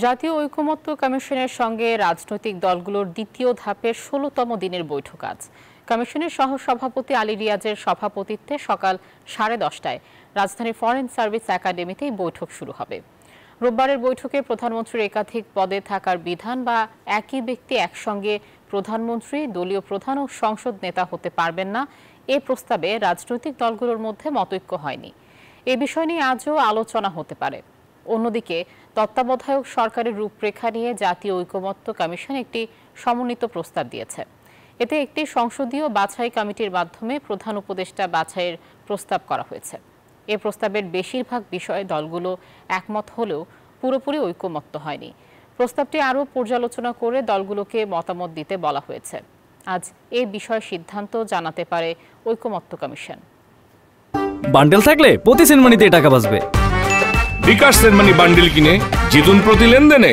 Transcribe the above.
জাতীয় ঐকমত্য কমিশনের সঙ্গে রাজনৈতিক দলগুলোর দ্বিতীয় ধাপের ১৬তম দিনের বৈঠক আজ। কমিশনের সহসভাপতি আলী রিয়াজের সভাপতিত্বে সকাল 10:30টায় রাজধানীর ফরেন সার্ভিস একাডেমিতে এই বৈঠক শুরু হবে। রোববারের বৈঠকে প্রধানমন্ত্রীর একাধিক পদে থাকার বিধান বা একই ব্যক্তি একসঙ্গে প্রধানমন্ত্রী, দলীয় প্রধান ও সংসদ নেতা হতে পারবেন না, এ প্রস্তাবে রাজনৈতিক দলগুলোর মধ্যে মতৈক্য হয়নি। এ বিষয় নিয়ে আজও আলোচনা হতে পারে। অন্যদিকে তত্ত্বাবধায়ক সরকারের রূপরেখা নিয়ে জাতীয় ঐকমত্য কমিশন একটি সমন্বিত প্রস্তাব দিয়েছে। এতে একটি সংসদীয় বাছাই কমিটির মাধ্যমে প্রধান উপদেষ্টা বাছাইয়ের প্রস্তাব করা হয়েছে। এ প্রস্তাবের বেশিরভাগ বিষয়ে দলগুলো একমত হলেও পুরোপুরি ঐকমত্য হয়নি। প্রস্তাবটি আরও পর্যালোচনা করে দলগুলোকে মতামত দিতে বলা হয়েছে। আজ এ বিষয়ে সিদ্ধান্ত জানাতে পারে ঐকমত্য কমিশন। বান্ডেল থাকলে প্রতি সেনমানিতে টাকা বাঁচবে। বিকাশ সেনমানি বান্ডেল কিনে জিতুন প্রতি লেনদেনে।